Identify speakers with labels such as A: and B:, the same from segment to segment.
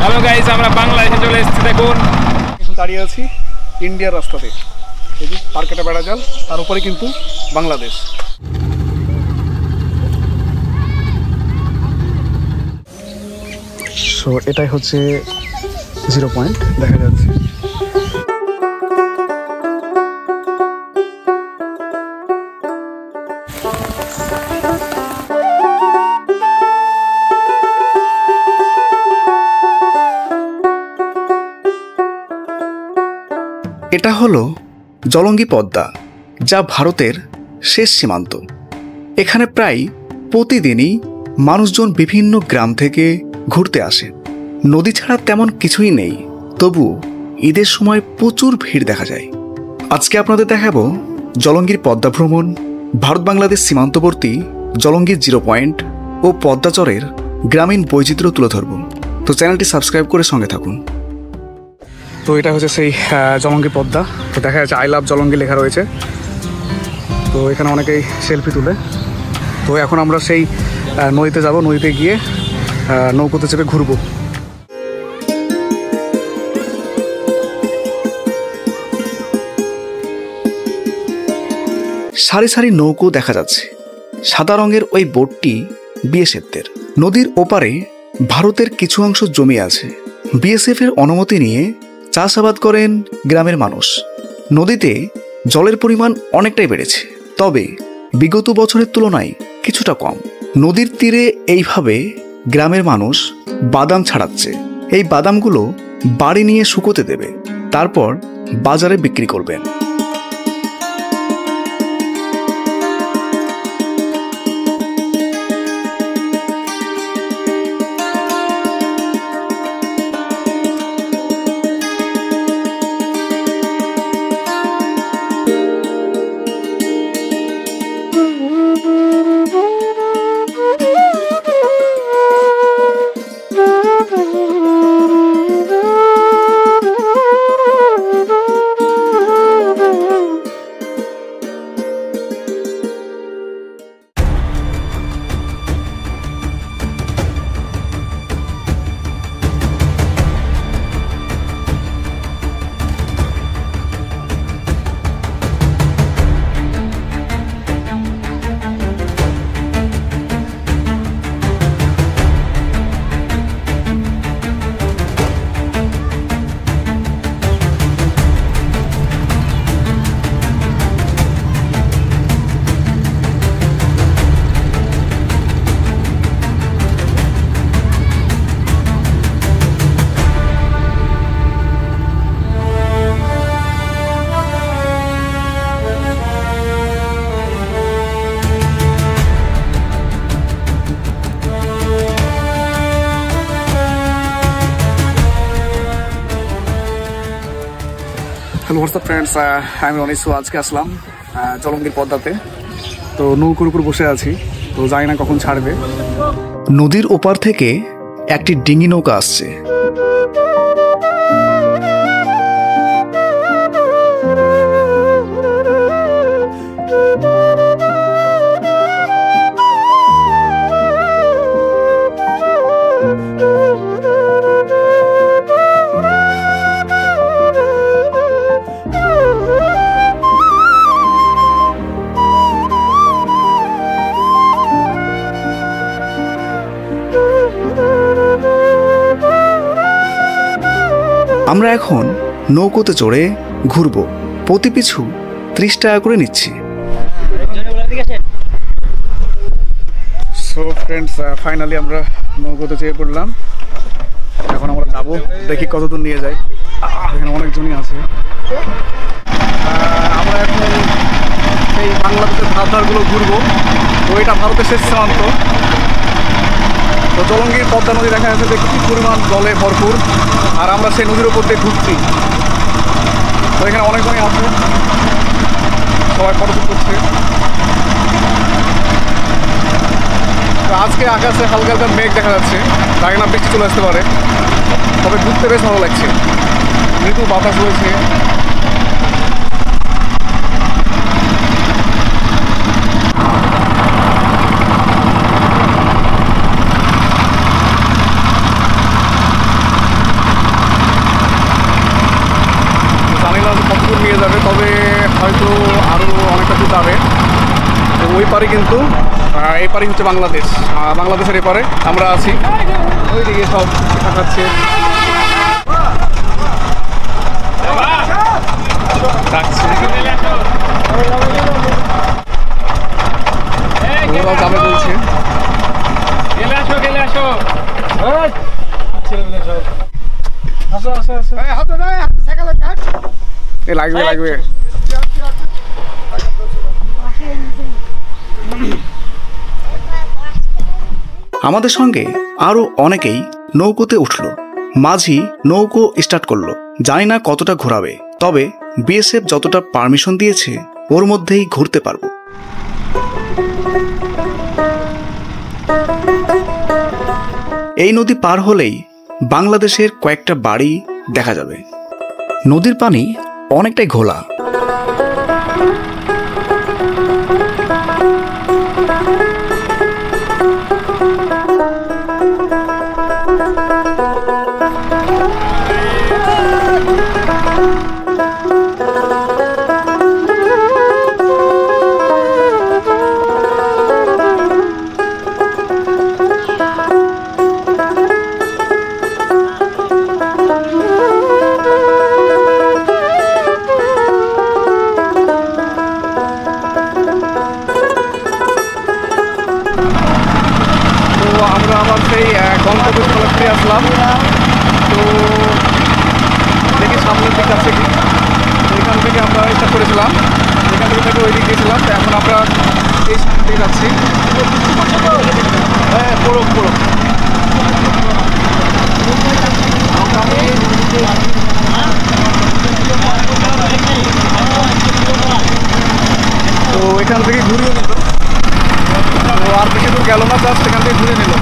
A: Hello guys, আমরা বাংলাদেশে চলে এসেছি। দেখুন
B: এখন দাঁড়িয়ে আছি ইন্ডিয়ার রাস্তাতে, এই যে পার্কেটা বেড়া জাল, তার উপরে কিন্তু বাংলাদেশ। সো এটাই হচ্ছে 0 পয়েন্ট দেখা যাচ্ছে। এটা হলো জলঙ্গি পদ্মা, যা ভারতের শেষ সীমান্ত। এখানে প্রায় প্রতিদিনই মানুষজন বিভিন্ন গ্রাম থেকে ঘুরতে আসে। নদী ছাড়া তেমন কিছুই নেই, তবু ঈদের সময় প্রচুর ভিড় দেখা যায়। আজকে আপনাদের দেখাবো জলঙ্গির পদ্মা ভ্রমণ, ভারত বাংলাদেশ সীমান্তবর্তী জলঙ্গির 0 পয়েন্ট ও পদ্মাচরের গ্রামীণ বৈচিত্র্য তুলে ধরব। তো চ্যানেলটি সাবস্ক্রাইব করে সঙ্গে থাকুন। তো এটা হচ্ছে সেই জলঙ্গি পদ্মা। তো দেখা যাচ্ছে আই লাভ জলঙ্গি লেখা রয়েছে। তো এখানে অনেকেই সেলফি তুলে। তো এখন আমরা সেই নদীতে যাব, নদীতে গিয়ে নৌকোতে চেপে ঘুরবো। সারি সারি নৌকো দেখা যাচ্ছে। সাদা রঙের ওই বোটটি বিএসএফদের। নদীর ওপারে ভারতের কিছু অংশ জমি আছে। বিএসএফ এর অনুমতি নিয়ে চাষাবাদ করেন গ্রামের মানুষ। নদীতে জলের পরিমাণ অনেকটাই বেড়েছে, তবে বিগত বছরের তুলনায় কিছুটা কম। নদীর তীরে এইভাবে গ্রামের মানুষ বাদাম ছাড়াচ্ছে। এই বাদামগুলো বাড়ি নিয়ে শুকোতে দেবে, তারপর বাজারে বিক্রি করবেন। হ্যালো হোয়াটসঅ্যাপ ফ্রেন্ডস, আমি অনিশু। আজকে আসলাম জলঙ্গির পদ্মাতে। তো নৌকোর উপর বসে আছি, তো জানি না কখন ছাড়বে। নদীর ওপার থেকে একটি ডিঙি নৌকা আসছে। আমরা এখন নৌকোতে চড়ে ঘুরবো। প্রতি পিছু 30 টাকা করে নিচ্ছি। সো ফ্রেন্ডস, ফাইনালি আমরা নৌকোতে চেয়ে পড়লাম। এখন আমরা যাবো, দেখি কতদূর নিয়ে যায়। এখানে অনেকজনই আছে। আমরা এখন এই বাংলাদেশের ধারগুলো ঘুরবো। তো এটা ভারতের শেষ সীমান্ত। তো জলঙ্গির পদ্মা নদী দেখা যাচ্ছে যে কি পরিমাণ জলে ভরপুর, আর আমরা সেই নদীর উপর দিয়ে ঘুরছি। তো এখানে অনেকজনই আছে, সবাই ফটোশুট করছে। তো আজকে আকাশে হালকা হালকা মেঘ দেখা যাচ্ছে, জানি না বৃষ্টি চলে আসতে পারে, তবে ঘুরতে বেশ ভালো লাগছে। মৃদু বাতাস রয়েছে। তবে হয়তো আরও অনেকটা দূর যাবে। তো ওই পারে কিন্তু এই পারে হচ্ছে বাংলাদেশ, বাংলাদেশের এপারে আমরা আছি। ওইদিকে সব দেখাচ্ছে। ওরাও যাবে বলছে। লাগবে লাগবে। আমাদের সঙ্গে আরো অনেকেই নৌকোতে উঠল। মাঝি নৌকো স্টার্ট করলো। জানি না কতটা ঘোরাবে, তবে বিএসএফ যতটা পারমিশন দিয়েছে ওর মধ্যেই ঘুরতে পারবো। এই নদী পার হলেই বাংলাদেশের কয়েকটা বাড়ি দেখা যাবে। নদীর পানি অনেকটাই ঘোলা। আমরা আবার সেই গন্তব্যস্থলে ফিরে আসলাম। তো দেখি সামনের দিক আছে কি। এখান থেকে আমরা স্টার্ট করেছিলাম, এখান থেকে ওই দিক গিয়েছিলাম। তো এখন আমরা এই সামনের দিকে যাচ্ছি। হ্যাঁ, পড়ো পড়ো। তো এখান থেকে ঘুরিয়ে নিল। তো আর বেশি দূর গেল না, জাস্ট এখান থেকে ঘুরে নিল।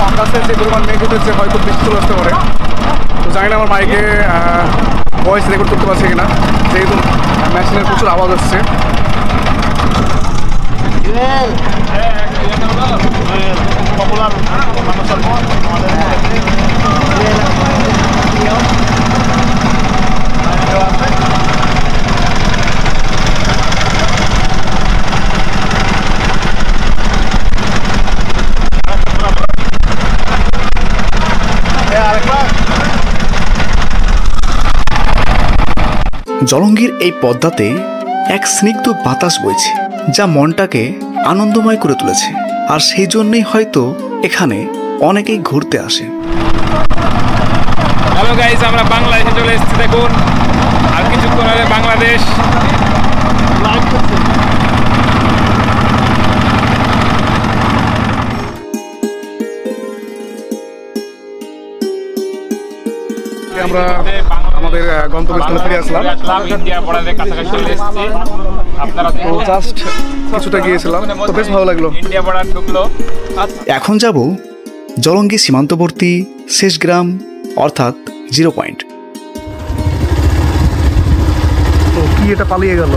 B: আকাশে যে পরিমাণ মেঘ উঠেছে হয়তো বৃষ্টি চলে আসতে পারে। তো জানি না আমার মাইকে ভয়েস রেকর্ড করতে পারছি কিনা, যেহেতু মেশিনের প্রচুর আওয়াজ আসছে। জলঙ্গির এই পদ্মাতে এক স্নিগ্ধ বাতাস বইছে, যা মনটাকে আনন্দময় করে তুলেছে। আর সেই জন্যই হয়তো এখানে অনেকেই ঘুরতে আসে।
A: হ্যালো গাইস, আমরা বাংলাদেশে চলে এসেছি। দেখুন, আর কিছুক্ষণ হলে বাংলাদেশ।
B: আমরা আমাদের গন্তব্যস্থলে ফিরে আসলাম।
A: ইন্ডিয়া বর্ডারের কাছাকাছি চলে এসেছি। আপনারা
B: তো জাস্ট কিছুটা গিয়েছিলাম, তো বেশ ভালো লাগলো।
A: ইন্ডিয়া বর্ডার ঢুকলো।
B: এখন যাব জলঙ্গি সীমান্তবর্তী শেষ গ্রাম, অর্থাৎ 0 পয়েন্ট। তো কি এটা পালিয়ে গেল।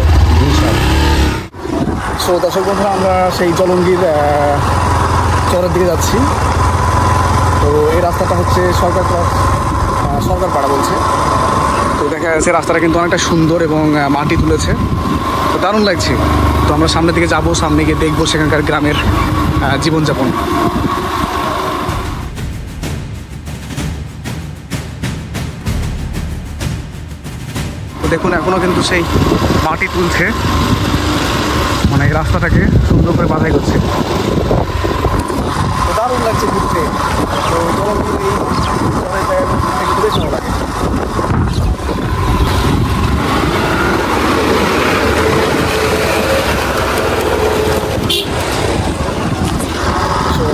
B: সো দর্শক বন্ধুরা, আমরা সেই জলঙ্গির চরের দিকে যাচ্ছি। তো এই রাস্তাটা হচ্ছে সরকার পাড়া বলছে। তো দেখা যাচ্ছে রাস্তাটা কিন্তু অনেকটা সুন্দর এবং মাটি তুলেছে, তো দারুণ লাগছে। তো আমরা সামনের দিকে যাব, সামনে গিয়ে দেখবো সেখানকার গ্রামের জীবনযাপন। তো দেখুন, এখনও কিন্তু সেই মাটি তুলছে, মানে এই রাস্তাটাকে সুন্দর করে বাঁধাই করছে। তো দারুণ লাগছে ঘুরতে। তো বেশ ভালো লাগে।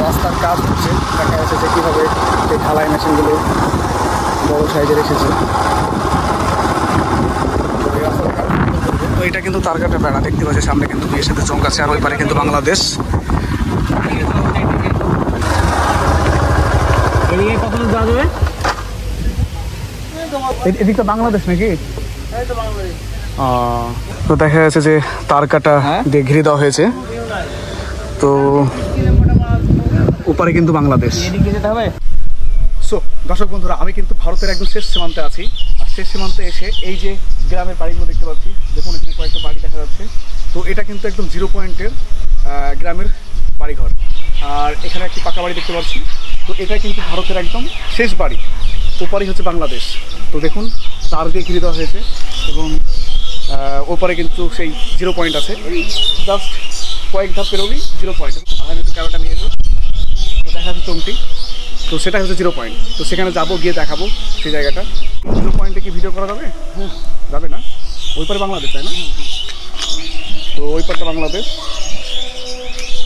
B: রাস্তার কাজ হচ্ছে, দেখা যাচ্ছে যে কীভাবে এই ঢালাই মেশিনগুলো বড় সাইজের এসেছে। তো এটা কিন্তু তারকাটা বেড়া দেখতে পাচ্ছি সামনে, কিন্তু বিয়ের সাথে চমক আছে। আর ওই পারে কিন্তু বাংলাদেশ। এদিকটা বাংলাদেশ নাকি? তো দেখা যাচ্ছে যে তার কাটা দিয়ে ঘিরে দেওয়া হয়েছে, তো ওপারে কিন্তু বাংলাদেশ। সো দর্শক বন্ধুরা, আমি কিন্তু ভারতের একদম শেষ সীমান্তে আছি। আর শেষ সীমান্তে এসে এই যে গ্রামের বাড়িগুলো দেখতে পাচ্ছি, দেখুন এখানে কয়েকটা বাড়ি দেখা যাচ্ছে। তো এটা কিন্তু একদম 0 পয়েন্টের গ্রামের বাড়িঘর। আর এখানে একটি পাকা বাড়ি দেখতে পাচ্ছি। তো এটা কিন্তু ভারতের একদম শেষ বাড়ি, ওপারেই হচ্ছে বাংলাদেশ। তো দেখুন তার দিয়ে ঘিরে দেওয়া হয়েছে এবং ওপারে কিন্তু সেই 0 পয়েন্ট আছে। জাস্ট কয়েক ধাপ পেরোলেই 0 পয়েন্ট। আমি একটু ক্যামেরাটা নিয়ে যাবো, তো দেখা যাচ্ছে চমটি। তো সেটা হচ্ছে 0 পয়েন্ট। তো সেখানে যাবো, গিয়ে দেখাবো সেই জায়গাটা। 0 পয়েন্টে কি ভিডিও করা যাবে? যাবে না? ওই পারে বাংলাদেশ, তাই না? তো ওই পারটা বাংলাদেশ।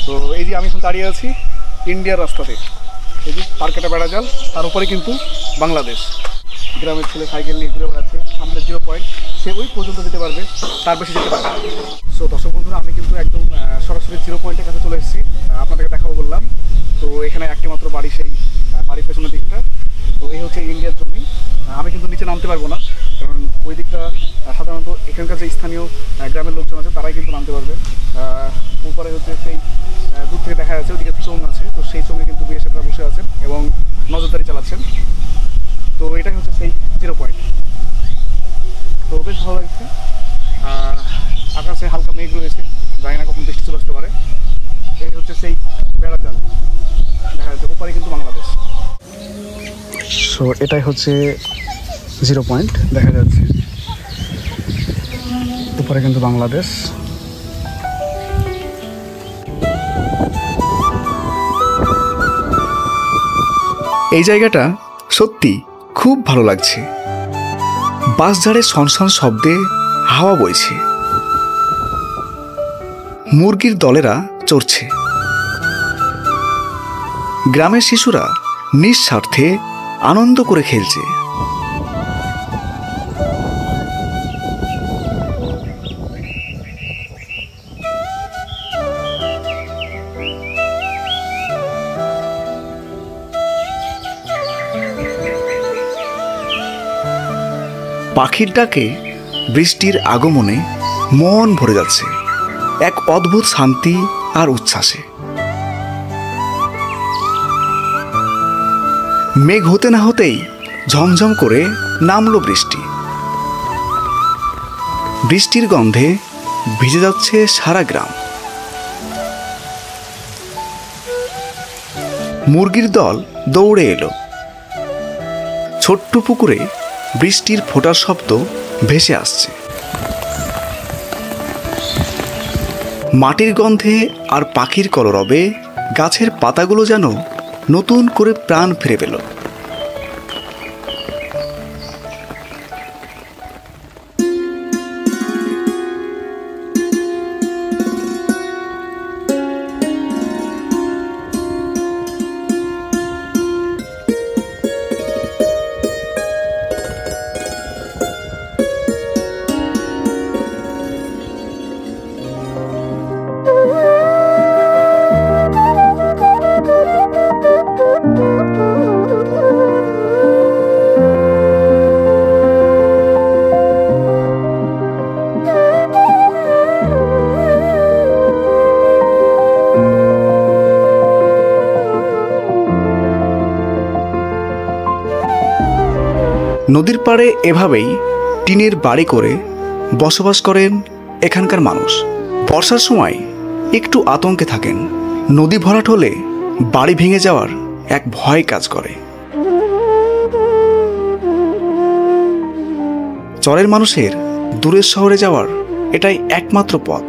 B: তো এই যে আমি এখন দাঁড়িয়ে আছি ইন্ডিয়ার রাস্তাতে, এই যে পার্কেটা বেড়া জাল, তার উপরে কিন্তু বাংলাদেশ। গ্রামের ছেলে সাইকেল নিয়ে ঘুরে বেড়াচ্ছে, সামনে 0 পয়েন্ট, সে ওই পর্যন্ত যেতে পারবে, তার বেশি যেতে পারবে। সো দর্শক বন্ধুরা, আমি কিন্তু একদম সরাসরি 0 পয়েন্টের কাছে চলে এসেছি, আপনাদেরকে দেখাবো বললাম। তো এখানে একটি মাত্র বাড়ি, সেই বাড়ির পেছনের দিকটা। তো এই হচ্ছে ইন্ডিয়ার জমি। আমি কিন্তু নিচে নামতে পারবো না, কারণ ওই দিকটা সাধারণত এখানকার যে স্থানীয় গ্রামের লোকজন আছে তারাই কিন্তু নামতে পারবে। উপরে হচ্ছে সেই দূর থেকে দেখা যাচ্ছে ওইদিকে চোঙ আছে, তো সেই চোঙে কিন্তু বিএসএফরা বসে আছেন এবং নজরদারি চালাচ্ছেন। তো এটাই হচ্ছে সেই 0 পয়েন্ট। তো বেশ ভালো লাগছে। আকাশে হালকা মেঘ রয়েছে, জানি না কখন বৃষ্টি চলে আসতে পারে। এই হচ্ছে সেই বেড়া জাল, দেখা যাচ্ছে ওপারে কিন্তু বাংলাদেশ। সো এটাই হচ্ছে 0 পয়েন্ট, দেখা যাচ্ছে উপরে কিন্তু বাংলাদেশ। এই জায়গাটা সত্যি খুব ভালো লাগছে। বাঁশঝাড়ের সনসন শব্দে হাওয়া বইছে, মুরগির দলেরা চড়ছে, গ্রামের শিশুরা নিঃস্বার্থে আনন্দ করে খেলছে। পাখির ডাকে, বৃষ্টির আগমনে মন ভরে যাচ্ছে এক অদ্ভুত শান্তি আর উচ্ছ্বাসে। মেঘ হতে না হতেই ঝমঝম করে নামলো বৃষ্টি। বৃষ্টির গন্ধে ভিজে যাচ্ছে সারা গ্রাম। মুরগির দল দৌড়ে এলো। ছোট্ট পুকুরে বৃষ্টির ফোঁটার শব্দ ভেসে আসছে। মাটির গন্ধে আর পাখির কলরবে গাছের পাতাগুলো যেন নতুন করে প্রাণ ফিরে পেল। নদীর পাড়ে এভাবেই টিনের বাড়ি করে বসবাস করেন এখানকার মানুষ। বর্ষার সময় একটু আতঙ্কে থাকেন, নদী ভরাট হলে বাড়ি ভেঙে যাওয়ার এক ভয় কাজ করে। চরের মানুষের দূরের শহরে যাওয়ার এটাই একমাত্র পথ।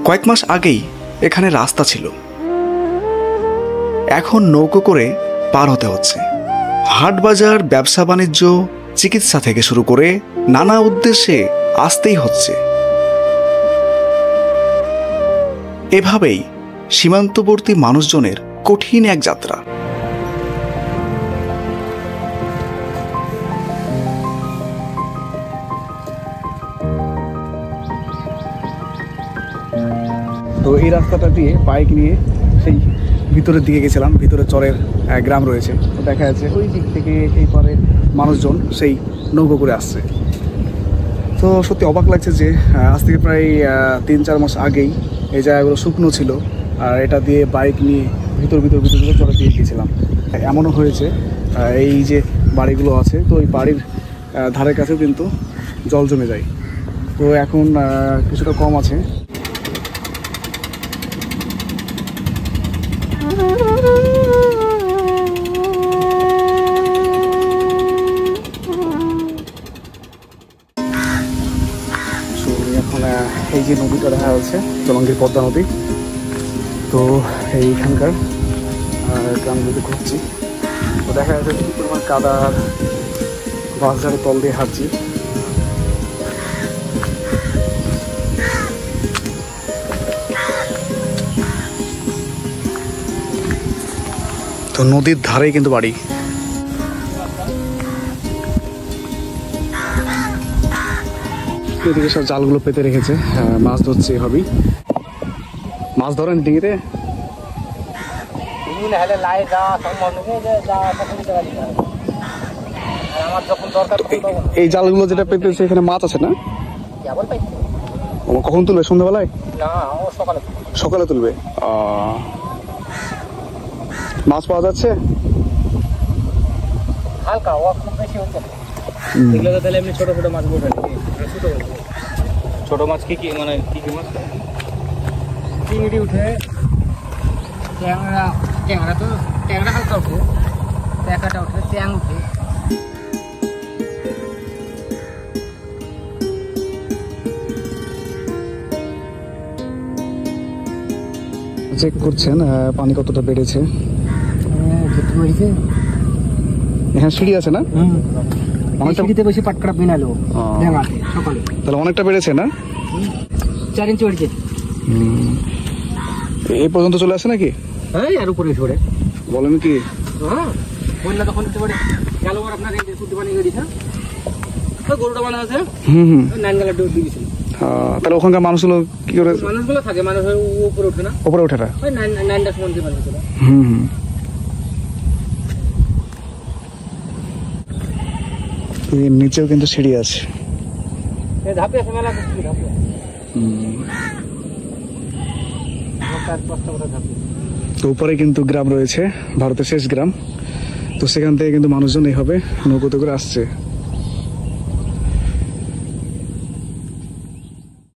B: কয়েক মাস আগেই এখানে রাস্তা ছিল, এখন নৌকো করে পার হতে হচ্ছে। হাট বাজার, ব্যবসা বাণিজ্য, চিকিৎসা থেকে শুরু করে নানা উদ্দেশ্যে আসতেই হচ্ছে। এভাবেই সীমান্তবর্তী মানুষজনের কঠিন এক যাত্রা। তো এই রাস্তাটা দিয়ে বাইক নিয়ে সেই ভিতরের দিকে গেছিলাম, ভিতরে চরের গ্রাম রয়েছে। তো দেখা যাচ্ছে ওই দিক থেকে এই পারে মানুষজন সেই নৌকো করে আসছে। তো সত্যি অবাক লাগছে যে আজ থেকে প্রায় 3-4 মাস আগেই এই জায়গাগুলো শুকনো ছিল, আর এটা দিয়ে বাইক নিয়ে ভিতর চরে দিয়ে গিয়েছিলাম। এমনও হয়েছে এই যে বাড়িগুলো আছে, তো এই বাড়ির ধারের কাছেও কিন্তু জল জমে যায়। তো এখন কিছুটা কম আছে। এখন এই যে নদীটা দেখা যাচ্ছে জলঙ্গির পদ্মা নদী। তো এইখানকার গ্রামগুলোতে ঘুরছি, তো দেখা যাচ্ছে কি পরিমাণ কাদা, বাঁশঝাড়ের তল দিয়ে হাঁটছি। তো নদীর ধারেই কিন্তু বাড়ি। এদিকে সব জালগুলো পেতে রেখেছে, মাছ ধরছে এভাবেই। মাছ ধরেন ডিঙিতে? এই জালগুলো যেটা পেতেছে এখানে মাছ আছে না? কখন তুলবে? সন্ধ্যাবেলায়? সকালে তুলবে। মাছ পাওয়া যাচ্ছে?
C: হালকা, খুব বেশি হচ্ছে না। এগুলো তো তাহলে এমনি ছোট ছোট মাছ বলবেন? ছোট মাছ কি মানে কি মাছ? চিংড়ি উঠে, ট্যাংরা তো ট্যাংরা হালকা উঠে, ট্যাকাটা উঠে, ট্যাং উঠে।
B: চেক করছেন পানি কতটা বেড়েছে? হ্যাঁ, সিঁড়ি আছে না?
C: সিঁড়িতে বেশি পাটকাটা বিনালো সকালে,
B: তাহলে অনেকটা বেড়েছে না?
C: 4 ইঞ্চি বেড়েছে।
B: এই পর্যন্ত চলে আসে নাকি?
C: হ্যাঁ, আর উপরে ছড়ে।
B: বলেন কি?
C: হ্যাঁ, বন্যা তখন হতে পারে। গেল আপনার কুটি বানিয়ে গেছে, গরুটা বানা আছে, নাইনগালা ডোর দিয়ে গেছিল।
B: তাহলে ওখানকার মানুষগুলো কি করে?
C: মানুষগুলো থাকে, মানুষের উপরে ওঠে না,
B: উপরে ওঠে না।
C: ওই 9টার সময় দিয়ে বানিয়েছিল।
B: নিচেও কিন্তু সিঁড়ি আছে।
C: ধাপে আছে, মেলা ধাপে।
B: তো উপরে কিন্তু গ্রাম রয়েছে, ভারতের শেষ গ্রাম। তো সেখান থেকে কিন্তু মানুষজন এইভাবে নৌকোতে করে আসছে।